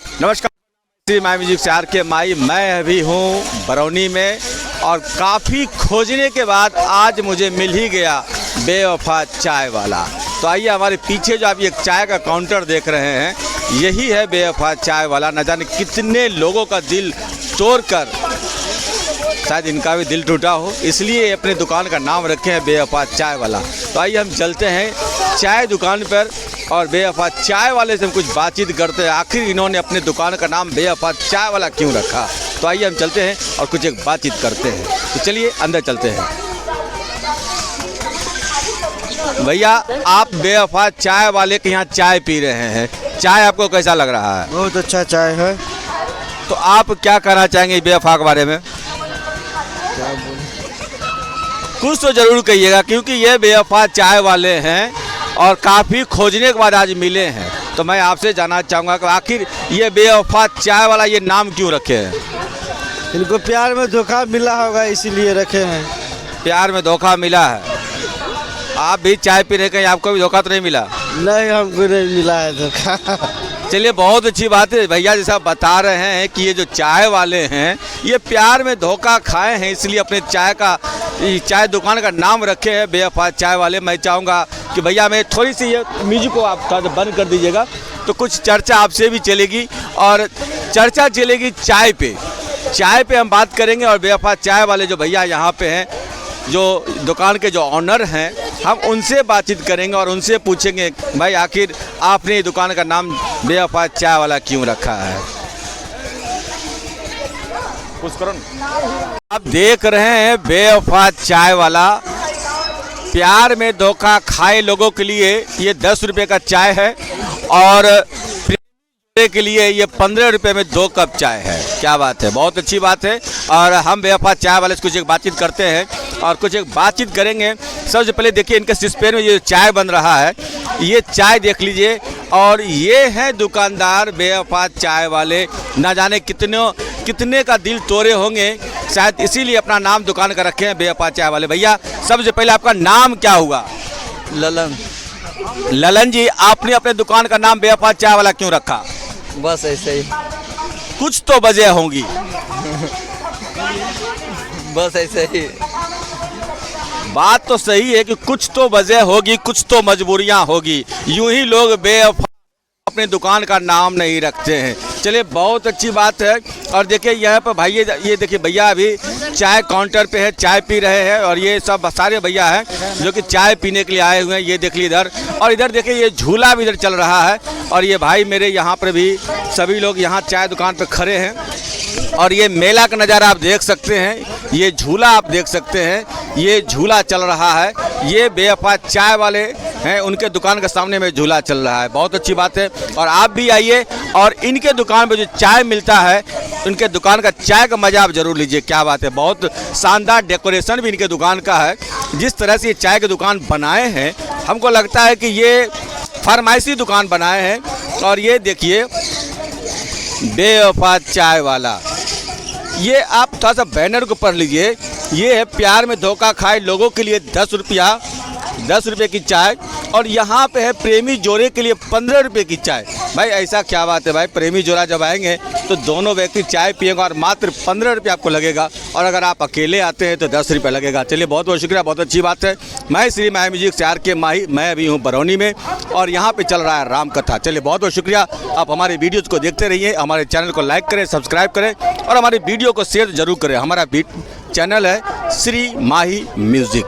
नमस्कार, श्री माई म्यूजिक से आर के माई। मैं अभी हूँ बरौनी में और काफ़ी खोजने के बाद आज मुझे मिल ही गया बेवफा चाय वाला। तो आइए, हमारे पीछे जो आप एक चाय का काउंटर देख रहे हैं, यही है बेवफा चाय वाला। न जाने कितने लोगों का दिल तोड़कर शायद इनका भी दिल टूटा हो, इसलिए अपने दुकान का नाम रखे हैं बेवफा चाय वाला। तो आइए हम चलते हैं चाय दुकान पर और बेवफा चाय वाले से हम कुछ बातचीत करते हैं। आखिर इन्होंने अपने दुकान का नाम बेवफा चाय वाला क्यों रखा। तो आइए हम चलते हैं और कुछ एक बातचीत करते हैं। तो चलिए अंदर चलते हैं। भैया, आप बेवफा चाय वाले के यहाँ चाय पी रहे हैं, चाय आपको कैसा लग रहा है? बहुत अच्छा चाय है। तो आप क्या कहना चाहेंगे बेवफा के बारे में? क्या बोले? कुछ तो ज़रूर कहिएगा, क्योंकि ये बेवफा चाय वाले हैं और काफ़ी खोजने के बाद आज मिले हैं। तो मैं आपसे जानना चाहूँगा कि आखिर ये बेवफा चाय वाला ये नाम क्यों रखे हैं? इनको प्यार में धोखा मिला होगा, इसीलिए रखे हैं। प्यार में धोखा मिला है। आप भी चाय पी रहे, कहीं आपको भी धोखा तो नहीं मिला? नहीं, हमको नहीं मिला है धोखा। चलिए, बहुत अच्छी बात है। भैया जैसा बता रहे हैं कि ये जो चाय वाले हैं ये प्यार में धोखा खाए हैं, इसलिए अपने चाय दुकान का नाम रखे हैं बेवफा चाय वाले। मैं चाहूँगा कि भैया मैं थोड़ी सी ये म्यूजिक को आप थोड़ा बंद कर दीजिएगा, तो कुछ चर्चा आपसे भी चलेगी और चर्चा चलेगी चाय पे हम बात करेंगे। और बेवफा चाय वाले जो भैया यहाँ पे हैं, जो दुकान के जो ऑनर हैं, हम उनसे बातचीत करेंगे और उनसे पूछेंगे भाई आखिर आपने दुकान का नाम बेवफा चाय वाला क्यों रखा है। कुछ करो ना। आप देख रहे हैं बेवफा चाय वाला, प्यार में धोखा खाए लोगों के लिए ये 10 रुपये का चाय है और प्रेम के लिए ये 15 रुपये में 2 कप चाय है। क्या बात है, बहुत अच्छी बात है। और हम बेवफा चाय वाले से कुछ एक बातचीत करते हैं और कुछ एक बातचीत करेंगे। सबसे पहले देखिए इनके सिस्पेन में ये चाय बन रहा है, ये चाय देख लीजिए। और ये हैं दुकानदार बेवफा चाय वाले। ना जाने कितने का दिल तोड़े होंगे, शायद इसीलिए अपना नाम दुकान का रखे हैं बेवफा चाय वाले। भैया सबसे पहले आपका नाम क्या हुआ? ललन जी, आपने अपने दुकान का नाम बेवफा चाय वाला क्यों रखा? बस ऐसे ही। कुछ तो वजह होंगी। बस ऐसे ही। बात तो सही है कि कुछ तो वजह होगी, कुछ तो मजबूरियां होगी, यूं ही लोग बेवफा अपने दुकान का नाम नहीं रखते हैं। चलिए, बहुत अच्छी बात है। और देखिए यहाँ पर भाई, ये देखिए भैया अभी चाय काउंटर पे है, चाय पी रहे हैं और ये सब सारे भैया हैं जो कि चाय पीने के लिए आए हुए हैं। ये देख लीजिए इधर, और इधर देखिए ये झूला भी इधर चल रहा है। और ये भाई मेरे यहाँ पर भी सभी लोग यहाँ चाय दुकान पर खड़े हैं और ये मेला का नज़ारा आप देख सकते हैं, ये झूला आप देख सकते हैं, ये झूला चल रहा है। ये बेवफा चाय वाले हैं, उनके दुकान के सामने में झूला चल रहा है। बहुत अच्छी बात है। और आप भी आइए और इनके दुकान पे जो चाय मिलता है, उनके दुकान का चाय का मज़ा आप जरूर लीजिए। क्या बात है, बहुत शानदार डेकोरेशन भी इनके दुकान का है। जिस तरह से ये चाय की दुकान बनाए हैं, हमको लगता है कि ये फरमाइशी दुकान बनाए हैं। और ये देखिए बेवफा चाय वाला, ये आप थोड़ा सा बैनर को पढ़ लीजिए। ये है प्यार में धोखा खाए लोगों के लिए 10 रुपये की चाय, और यहाँ पे है प्रेमी जोड़े के लिए 15 रुपये की चाय। भाई ऐसा क्या बात है भाई, प्रेमी जोड़ा जब आएंगे तो दोनों व्यक्ति चाय पिएंगे और मात्र 15 रुपये आपको लगेगा, और अगर आप अकेले आते हैं तो 10 रुपये लगेगा। चलिए, बहुत बहुत शुक्रिया, बहुत अच्छी बात है। मैं श्री माई म्यूजिक से आर के माही, मैं अभी हूँ बरौनी में और यहाँ पे चल रहा है राम कथा। चलिए, बहुत बहुत शुक्रिया। आप हमारे वीडियोज़ को देखते रहिए, हमारे चैनल को लाइक करें, सब्सक्राइब करें और हमारे वीडियो को शेयर जरूर करें। हमारा चैनल है श्री माही म्यूजिक।